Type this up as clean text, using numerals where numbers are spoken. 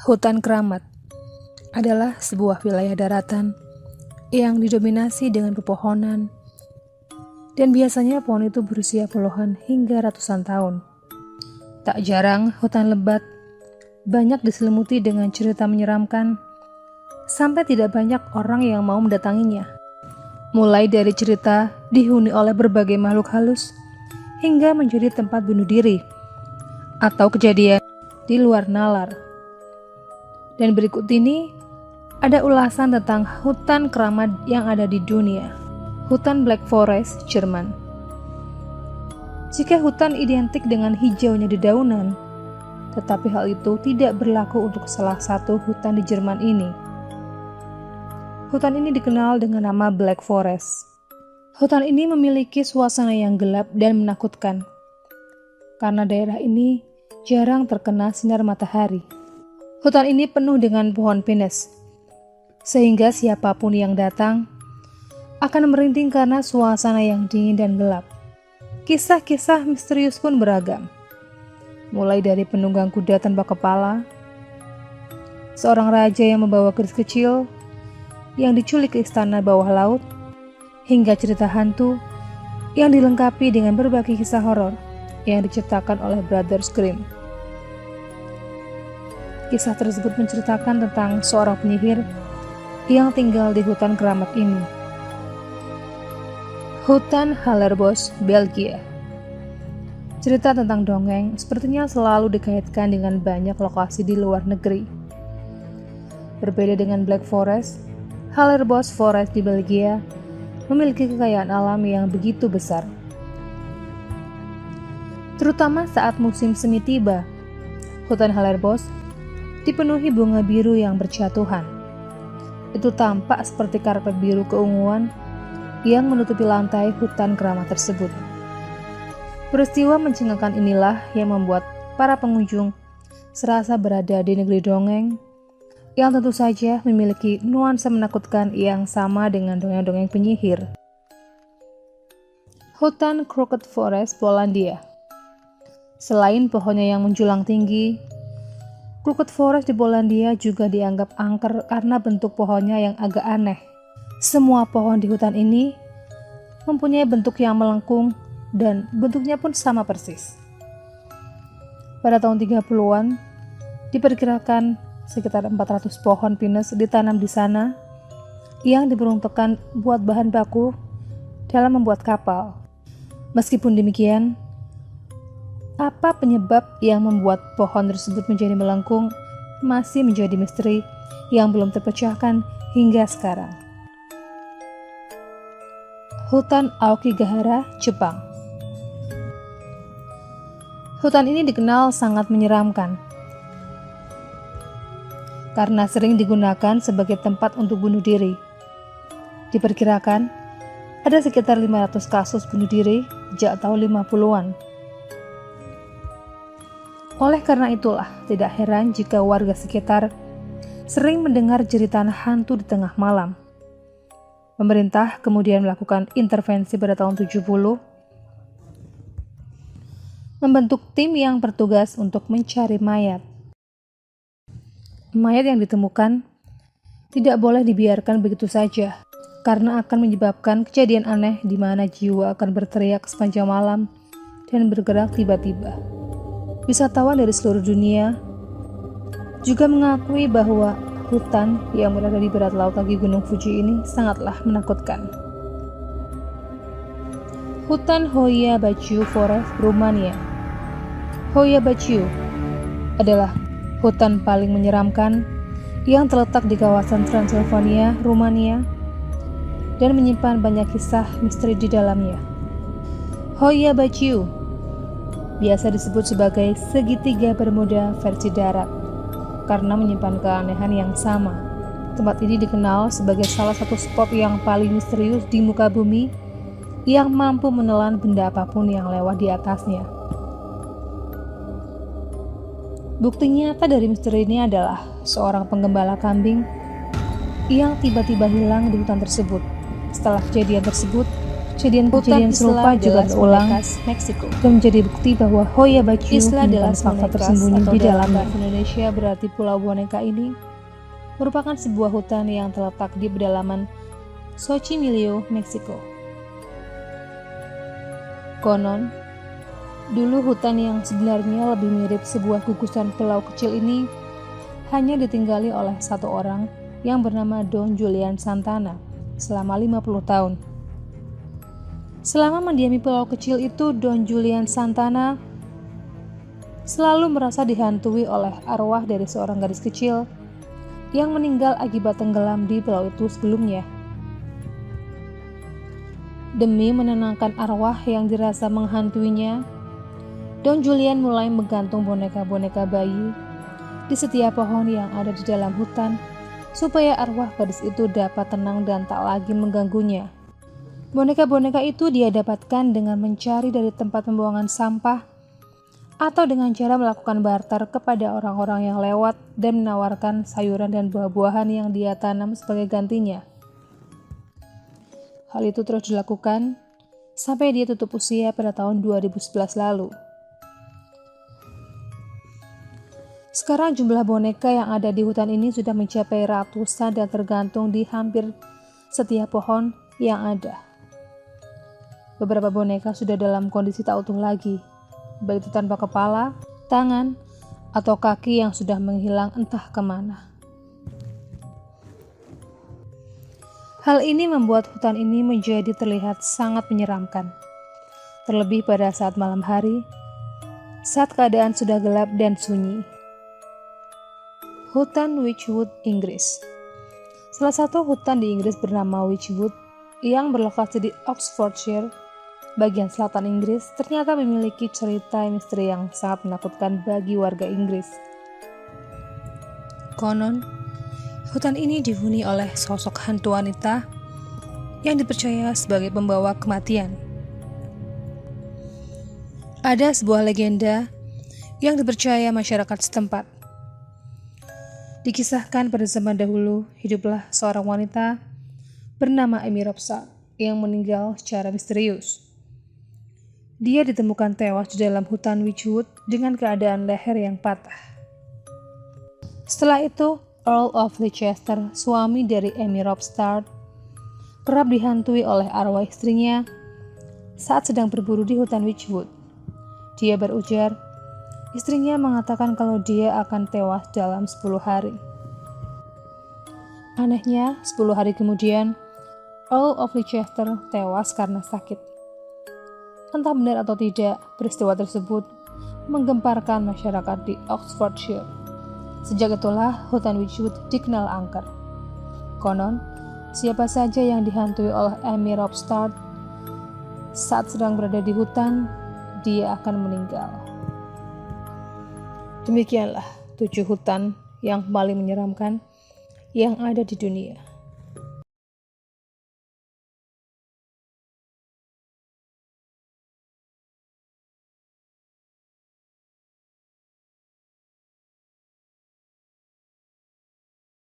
Hutan keramat adalah sebuah wilayah daratan yang didominasi dengan pepohonan, dan biasanya pohon itu berusia puluhan hingga ratusan tahun. Tak jarang hutan lebat banyak diselimuti dengan cerita menyeramkan, sampai tidak banyak orang yang mau mendatanginya. Mulai dari cerita dihuni oleh berbagai makhluk halus, hingga menjadi tempat bunuh diri, atau kejadian di luar nalar. Dan berikut ini ada ulasan tentang hutan keramat yang ada di dunia. Hutan Black Forest, Jerman. Jika hutan identik dengan hijaunya dedaunan, tetapi hal itu tidak berlaku untuk salah satu hutan di Jerman ini. Hutan ini dikenal dengan nama Black Forest. Hutan ini memiliki suasana yang gelap dan menakutkan, karena daerah ini jarang terkena sinar matahari. Hutan ini penuh dengan pohon pinus, sehingga siapapun yang datang akan merinding karena suasana yang dingin dan gelap. Kisah-kisah misterius pun beragam, mulai dari penunggang kuda tanpa kepala, seorang raja yang membawa keris kecil yang diculik ke istana bawah laut, hingga cerita hantu yang dilengkapi dengan berbagai kisah horor yang diciptakan oleh Brothers Grimm. Kisah tersebut menceritakan tentang seorang penyihir yang tinggal di hutan keramat ini. Hutan Hellerbos, Belgia. Cerita tentang dongeng sepertinya selalu dikaitkan dengan banyak lokasi di luar negeri. Berbeda dengan Black Forest, Hellerbos Forest di Belgia memiliki kekayaan alam yang begitu besar. Terutama saat musim semi tiba, hutan Hellerbos dipenuhi bunga biru yang berjatuhan. Itu tampak seperti karpet biru keunguan yang menutupi lantai hutan keramat tersebut. Peristiwa mencengangkan inilah yang membuat para pengunjung serasa berada di negeri dongeng yang tentu saja memiliki nuansa menakutkan yang sama dengan dongeng-dongeng penyihir. Hutan Crooked Forest, Polandia. Selain pohonnya yang menjulang tinggi, Crooked Forest di Polandia juga dianggap angker karena bentuk pohonnya yang agak aneh. Semua pohon di hutan ini mempunyai bentuk yang melengkung dan bentuknya pun sama persis. Pada tahun 30-an, diperkirakan sekitar 400 pohon pinus ditanam di sana yang diperuntukkan buat bahan baku dalam membuat kapal. Meskipun demikian, apa penyebab yang membuat pohon tersebut menjadi melengkung masih menjadi misteri yang belum terpecahkan hingga sekarang. Hutan Aokigahara, Jepang. Hutan ini dikenal sangat menyeramkan karena sering digunakan sebagai tempat untuk bunuh diri. Diperkirakan ada sekitar 500 kasus bunuh diri sejak tahun 50-an. Oleh karena itulah, tidak heran jika warga sekitar sering mendengar jeritan hantu di tengah malam. Pemerintah kemudian melakukan intervensi pada tahun 70, membentuk tim yang bertugas untuk mencari mayat. Mayat yang ditemukan tidak boleh dibiarkan begitu saja, karena akan menyebabkan kejadian aneh di mana jiwa akan berteriak sepanjang malam dan bergerak tiba-tiba. Wisatawan dari seluruh dunia juga mengakui bahwa hutan yang berada di barat laut kaki Gunung Fuji ini sangatlah menakutkan. Hutan Hoia Baciu Forest, Rumania. Hoia Baciu adalah hutan paling menyeramkan yang terletak di kawasan Transylvania, Rumania, dan menyimpan banyak kisah misteri di dalamnya. Hoia Baciu biasa disebut sebagai segitiga Bermuda versi darat karena menyimpan keanehan yang sama. Tempat ini dikenal sebagai salah satu spot yang paling misterius di muka bumi yang mampu menelan benda apapun yang lewat di atasnya. Bukti nyata dari misteri ini adalah seorang penggembala kambing yang tiba-tiba hilang di hutan tersebut. Setelah kejadian tersebut, Kejadian-kejadian serupa juga berulang Meksiko. dan menjadi bukti bahwa Hoya Baciu Isla de menyimpan las fakta Bonecas tersembunyi atau di dalam dalamnya. bahasa Indonesia berarti Pulau Boneka ini merupakan sebuah hutan yang terletak di pedalaman Xochimilco, Meksiko. Konon, dulu hutan yang sebenarnya lebih mirip sebuah gugusan pulau kecil ini hanya ditinggali oleh satu orang yang bernama Don Julian Santana selama 50 tahun. Selama mendiami pulau kecil itu, Don Julian Santana selalu merasa dihantui oleh arwah dari seorang gadis kecil yang meninggal akibat tenggelam di pulau itu sebelumnya. Demi menenangkan arwah yang dirasa menghantuinya, Don Julian mulai menggantung boneka-boneka bayi di setiap pohon yang ada di dalam hutan supaya arwah gadis itu dapat tenang dan tak lagi mengganggunya. Boneka-boneka itu dia dapatkan dengan mencari dari tempat pembuangan sampah atau dengan cara melakukan barter kepada orang-orang yang lewat dan menawarkan sayuran dan buah-buahan yang dia tanam sebagai gantinya. Hal itu terus dilakukan sampai dia tutup usia pada tahun 2011 lalu. Sekarang jumlah boneka yang ada di hutan ini sudah mencapai ratusan dan tergantung di hampir setiap pohon yang ada. Beberapa boneka sudah dalam kondisi tak utuh lagi, baik itu tanpa kepala, tangan, atau kaki yang sudah menghilang entah kemana. Hal ini membuat hutan ini menjadi terlihat sangat menyeramkan, terlebih pada saat malam hari, saat keadaan sudah gelap dan sunyi. Hutan Wychwood, Inggris. Salah satu hutan di Inggris bernama Wychwood yang berlokasi di Oxfordshire, bagian selatan Inggris, ternyata memiliki cerita misteri yang sangat menakutkan bagi warga Inggris. Konon, hutan ini dihuni oleh sosok hantu wanita yang dipercaya sebagai pembawa kematian. Ada sebuah legenda yang dipercaya masyarakat setempat. Dikisahkan pada zaman dahulu, hiduplah seorang wanita bernama Amy Robsart yang meninggal secara misterius. Dia ditemukan tewas di dalam hutan Wychwood dengan keadaan leher yang patah. Setelah itu, Earl of Leicester, suami dari Amy Robsart, kerap dihantui oleh arwah istrinya saat sedang berburu di hutan Wychwood. Dia berujar, istrinya mengatakan kalau dia akan tewas dalam 10 hari. Anehnya, 10 hari kemudian, Earl of Leicester tewas karena sakit. Entah benar atau tidak, peristiwa tersebut menggemparkan masyarakat di Oxfordshire. Sejak itulah hutan Wychwood dikenal angker. Konon, siapa saja yang dihantui oleh Amy Robsart saat sedang berada di hutan, dia akan meninggal. Demikianlah 7 hutan yang paling menyeramkan yang ada di dunia.